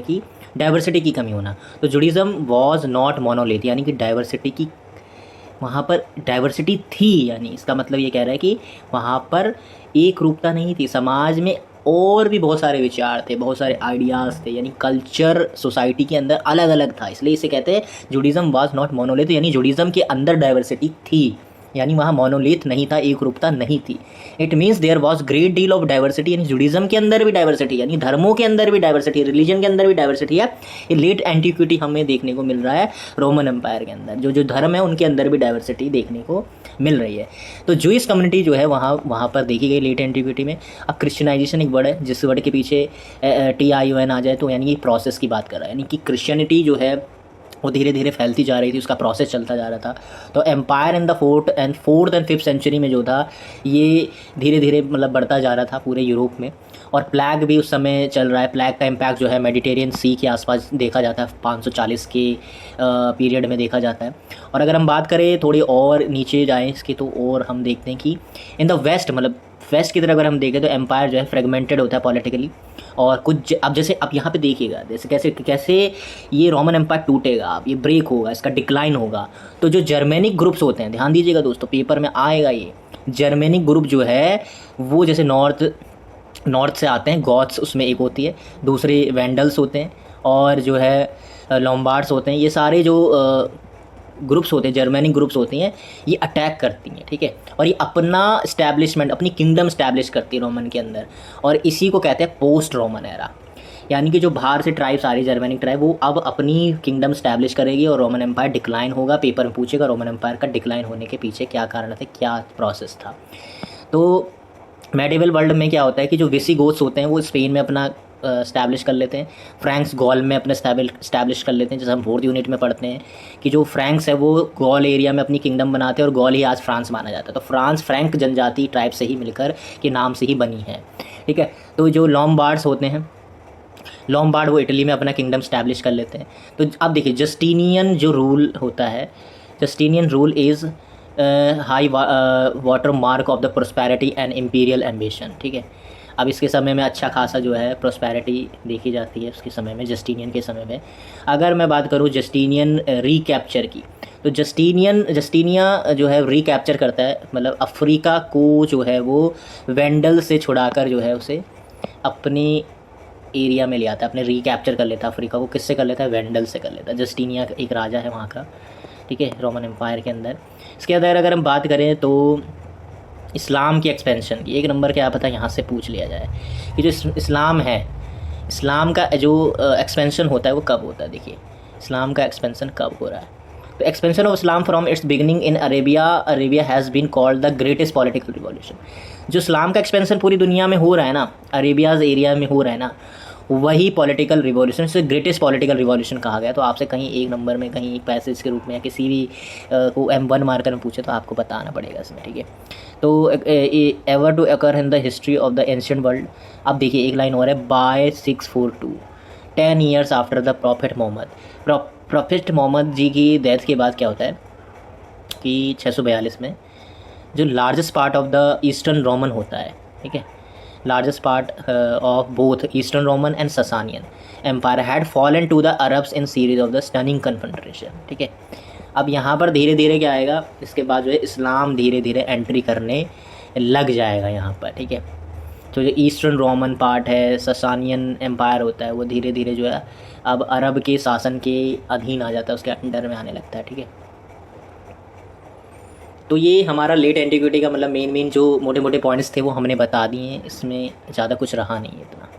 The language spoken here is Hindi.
कि डाइवर्सिटी की कमी होना। तो जुडिज़्म वॉज नॉट मोनोलिथ, यानी कि डाइवर्सिटी की, वहाँ पर डाइवर्सिटी थी, यानी इसका मतलब ये कह रहा है कि वहाँ पर एक रूपता नहीं थी, समाज में और भी बहुत सारे विचार थे, बहुत सारे आइडियाज़ थे, यानी कल्चर सोसाइटी के अंदर अलग अलग था, इसलिए इसे कहते हैं जुडिज़्म वाज नॉट मोनोलिथ, यानी जुडिज़्म के अंदर डाइवर्सिटी थी, यानी वहाँ मोनोलिथ नहीं था, एक रूपता नहीं थी। It means there was great deal of diversity, यानी जुडिज़्म के अंदर भी डाइवर्सिटी, यानी धर्मों के अंदर भी डाइवर्सिटी, रिलीजन के अंदर भी डाइवर्सिटी है। ये लेट एंटिक्विटी हमें देखने को मिल रहा है रोमन एम्पायर के अंदर, जो जो धर्म है उनके अंदर भी डाइवर्सिटी देखने को मिल रही है। तो जूइश कम्युनिटी जो है वहाँ पर देखी गई लेट एंटिक्विटी में। अब क्रिश्चियनाइजेशन एक वर्ड है, जिस वर्ड के पीछे TION आ जाए तो यानी कि प्रोसेस की बात कर रहा है, यानी कि क्रिश्चियनिटी जो है वो धीरे धीरे फैलती जा रही थी, उसका प्रोसेस चलता जा रहा था। तो empire in the fourth and fifth century में जो था ये धीरे धीरे मतलब बढ़ता जा रहा था पूरे यूरोप में। और प्लैग भी उस समय चल रहा है, प्लैग का इम्पैक्ट जो है मेडिटेरियन सी के आसपास देखा जाता है, 540 के पीरियड में देखा जाता है। और अगर हम बात करें थोड़ी और नीचे जाएँ इसके, तो और हम देखते हैं कि इन द वेस्ट, मतलब वेस्ट की तरफ अगर हम देखें तो एम्पायर जो है फ्रेगमेंटेड होता है पॉलिटिकली। और कुछ अब जैसे अब यहाँ पे देखिएगा जैसे कैसे कैसे ये रोमन एम्पायर टूटेगा, अब ये ब्रेक होगा, इसका डिक्लाइन होगा। तो जो जर्मेनिक ग्रुप्स होते हैं, ध्यान दीजिएगा दोस्तों, पेपर में आएगा ये जर्मेनिक ग्रुप जो है वो जैसे नॉर्थ से आते हैं, गॉथ्स उसमें एक होती है, दूसरे वेंडल्स होते हैं, और जो है लॉम्बार्ड्स होते हैं। ये सारे जो ग्रुप्स होते हैं, जर्मनिक ग्रुप्स होती हैं, ये अटैक करती हैं, ठीक है। और ये अपना इस्टेब्लिशमेंट, अपनी किंगडम इस्टेब्लिश करती है रोमन के अंदर, और इसी को कहते हैं पोस्ट रोमन एरा। यानी कि जो बाहर से ट्राइब्स आ रही, जर्मनिक ट्राइब, वो अब अपनी किंगडम इस्टेब्लिश करेगी और रोमन एम्पायर डिक्लाइन होगा। पेपर में पूछेगा रोमन एम्पायर का डिक्लाइन होने के पीछे क्या कारण थे, क्या प्रोसेस था। तो मेडिवल वर्ल्ड में क्या होता है कि जो विसिगोथ्स होते हैं वो स्पेन में अपना स्टैब्लिश कर लेते हैं, फ्रैंक्स गॉल में अपने स्टैब्लिश कर लेते हैं। जैसे हम 4th यूनिट में पढ़ते हैं कि जो फ्रैंक्स है वो गॉल एरिया में अपनी किंगडम बनाते हैं, और गॉल ही आज फ्रांस माना जाता है। तो फ्रांस फ्रैंक जनजाति ट्राइब से ही मिलकर के नाम से ही बनी है, ठीक है। तो जो लॉम्बार्ड्स होते हैं, लॉम्बार्ड वो इटली में अपना किंगडम स्टैब्लिश कर लेते हैं। तो अब देखिए जस्टिनियन जो रूल होता है, Justinian rule is high water mark of the prosperity and imperial ambition, ठीक है। अब इसके समय में अच्छा खासा जो है प्रोस्पेरिटी देखी जाती है उसके समय में, जस्टिनियन के समय में। अगर मैं बात करूँ जस्टिनियन रिकैप्चर की, तो जस्टिनिया जो है रिकैप्चर करता है, मतलब अफ्रीका को जो है वो वेंडल से छुड़ाकर जो है उसे अपनी एरिया में ले आता है, अपने रिकैप्चर कर लेता है अफ्रीका को। किससे कर लेता है? वेंडल से कर लेता है। जस्टिनिया एक राजा है वहाँ का, ठीक है, रोमन एम्पायर के अंदर। इसके अंदर अगर हम बात करें तो इस्लाम की एक्सपेंशन की, एक नंबर क्या पता यहाँ से पूछ लिया जाए कि जो इस्लाम है, इस्लाम का जो एक्सपेंशन होता है वो कब होता है। देखिए इस्लाम का एक्सपेंशन कब हो रहा है, तो expansion of Islam from its beginning in Arabia has been called the greatest political revolution. जो इस्लाम का एक्सपेंशन पूरी दुनिया में हो रहा है ना, अरेबियाज़ एरिया में हो रहा है ना, वही पॉलिटिकल रिवॉल्यूशन से ग्रेटेस्ट पॉलिटिकल रिवॉल्यूशन कहा गया। तो आपसे कहीं एक नंबर में, कहीं एक पैसेज के रूप में या किसी भी को M1 मार्कर में पूछे तो आपको बताना पड़ेगा इसमें, ठीक है। तो ever to occur in the history of the ancient world. अब देखिए एक लाइन और है, by 642 10 years after the prophet Muhammad. Prophet Muhammad ji की डेथ के बाद क्या होता है कि 642 में जो largest part of the eastern Roman होता है, ठीक है, largest part of both Eastern Roman and Sasanian Empire had fallen to the Arabs in series of the stunning confederation, ठीक है। अब यहाँ पर धीरे धीरे क्या आएगा, इसके बाद जो है इस्लाम धीरे धीरे एंट्री करने लग जाएगा यहाँ पर, ठीक है। तो जो ईस्टर्न रोमन पार्ट है, ससानियन एम्पायर होता है, वो धीरे धीरे जो है अब अरब के शासन के अधीन आ जाता है, उसके अंडर में आने लगता है, ठीक है। तो ये हमारा लेट एंटिक्विटी का मतलब मेन जो मोटे मोटे पॉइंट्स थे वो हमने बता दिए हैं, इसमें ज़्यादा कुछ रहा नहीं है इतना।